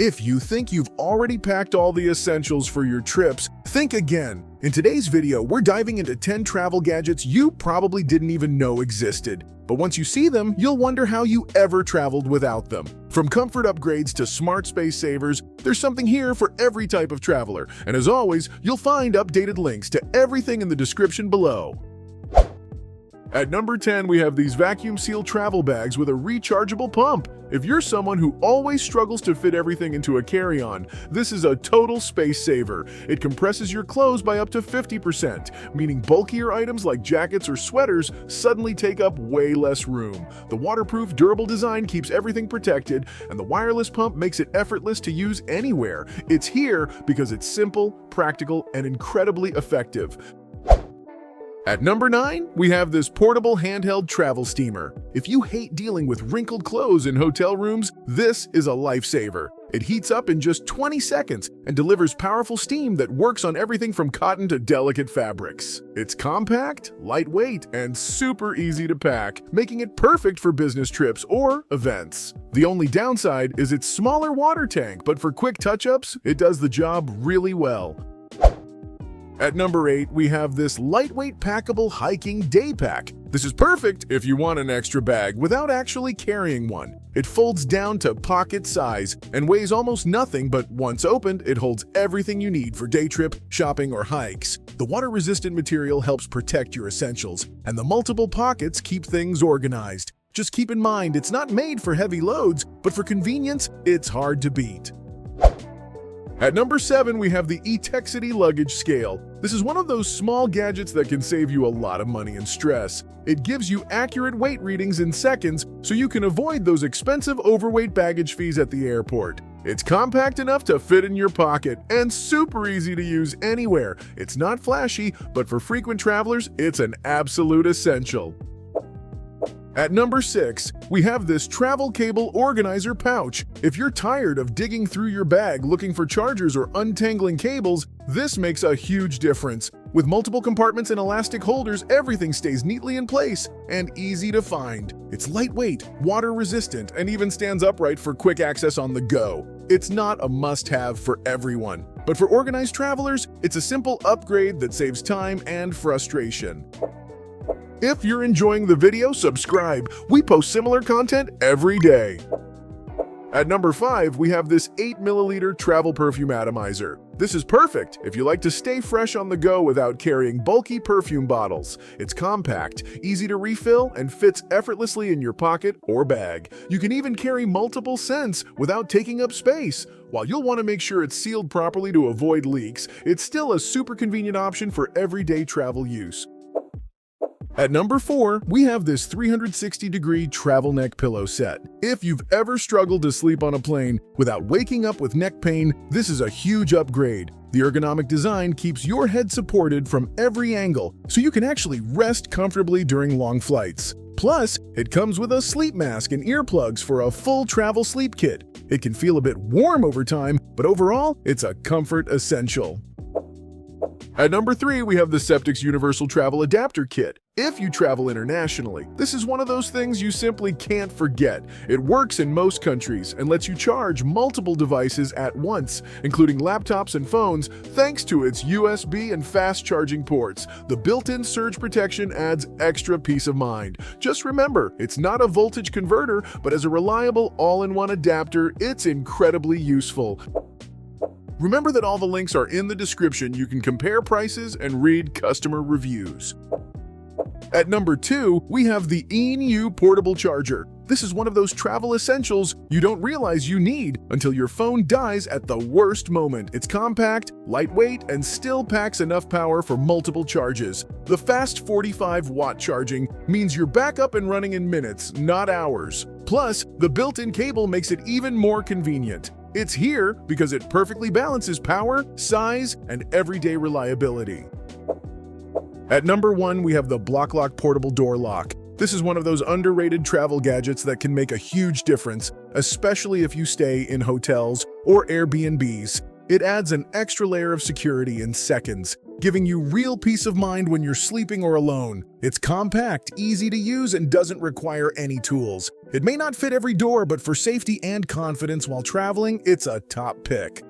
If you think you've already packed all the essentials for your trips, think again. In today's video, we're diving into 10 travel gadgets you probably didn't even know existed. But once you see them, you'll wonder how you ever traveled without them. From comfort upgrades to smart space savers, there's something here for every type of traveler. And as always, you'll find updated links to everything in the description below. At number 10, we have these vacuum-sealed travel bags with a rechargeable pump. If you're someone who always struggles to fit everything into a carry-on, this is a total space saver. It compresses your clothes by up to 50%, meaning bulkier items like jackets or sweaters suddenly take up way less room. The waterproof, durable design keeps everything protected, and the wireless pump makes it effortless to use anywhere. It's here because it's simple, practical, and incredibly effective. At number 9, we have this portable handheld travel steamer. If you hate dealing with wrinkled clothes in hotel rooms, this is a lifesaver. It heats up in just 20 seconds and delivers powerful steam that works on everything from cotton to delicate fabrics. It's compact, lightweight, and super easy to pack, making it perfect for business trips or events. The only downside is its smaller water tank, but for quick touch-ups, it does the job really well. At number 8, we have this lightweight packable hiking day pack. This is perfect if you want an extra bag without actually carrying one. It folds down to pocket size and weighs almost nothing, but once opened, it holds everything you need for day trip, shopping, or hikes. The water-resistant material helps protect your essentials, and the multiple pockets keep things organized. Just keep in mind, it's not made for heavy loads, but for convenience, it's hard to beat. At number 7, we have the eTexity luggage scale. This is one of those small gadgets that can save you a lot of money and stress. It gives you accurate weight readings in seconds, so you can avoid those expensive overweight baggage fees at the airport. It's compact enough to fit in your pocket and super easy to use anywhere. It's not flashy, but for frequent travelers, it's an absolute essential. At number 6, we have this travel cable organizer pouch. If you're tired of digging through your bag looking for chargers or untangling cables, this makes a huge difference. With multiple compartments and elastic holders, everything stays neatly in place and easy to find. It's lightweight, water-resistant, and even stands upright for quick access on the go. It's not a must-have for everyone, but for organized travelers, it's a simple upgrade that saves time and frustration. If you're enjoying the video, subscribe. We post similar content every day. At number 5, we have this 8ml travel perfume atomizer. This is perfect if you like to stay fresh on the go without carrying bulky perfume bottles. It's compact, easy to refill, and fits effortlessly in your pocket or bag. You can even carry multiple scents without taking up space. While you'll want to make sure it's sealed properly to avoid leaks, it's still a super convenient option for everyday travel use. At number 4, we have this 360-degree travel neck pillow set. If you've ever struggled to sleep on a plane without waking up with neck pain, this is a huge upgrade. The ergonomic design keeps your head supported from every angle, so you can actually rest comfortably during long flights. Plus, it comes with a sleep mask and earplugs for a full travel sleep kit. It can feel a bit warm over time, but overall, it's a comfort essential. At number 3, we have the Septix Universal Travel Adapter Kit. If you travel internationally, this is one of those things you simply can't forget. It works in most countries and lets you charge multiple devices at once, including laptops and phones, thanks to its USB and fast charging ports. The built-in surge protection adds extra peace of mind. Just remember, it's not a voltage converter, but as a reliable all-in-one adapter, it's incredibly useful. Remember that all the links are in the description. You can compare prices and read customer reviews. At number 2, we have the ENU portable charger. This is one of those travel essentials you don't realize you need until your phone dies at the worst moment. It's compact, lightweight, and still packs enough power for multiple charges. The fast 45-watt charging means you're back up and running in minutes, not hours. Plus, the built-in cable makes it even more convenient. It's here because it perfectly balances power, size, and everyday reliability. At number 1, we have the BlockLock portable door lock. This is one of those underrated travel gadgets that can make a huge difference, especially if you stay in hotels or Airbnbs. It adds an extra layer of security in seconds, giving you real peace of mind when you're sleeping or alone. It's compact, easy to use, and doesn't require any tools. It may not fit every door, but for safety and confidence while traveling, it's a top pick.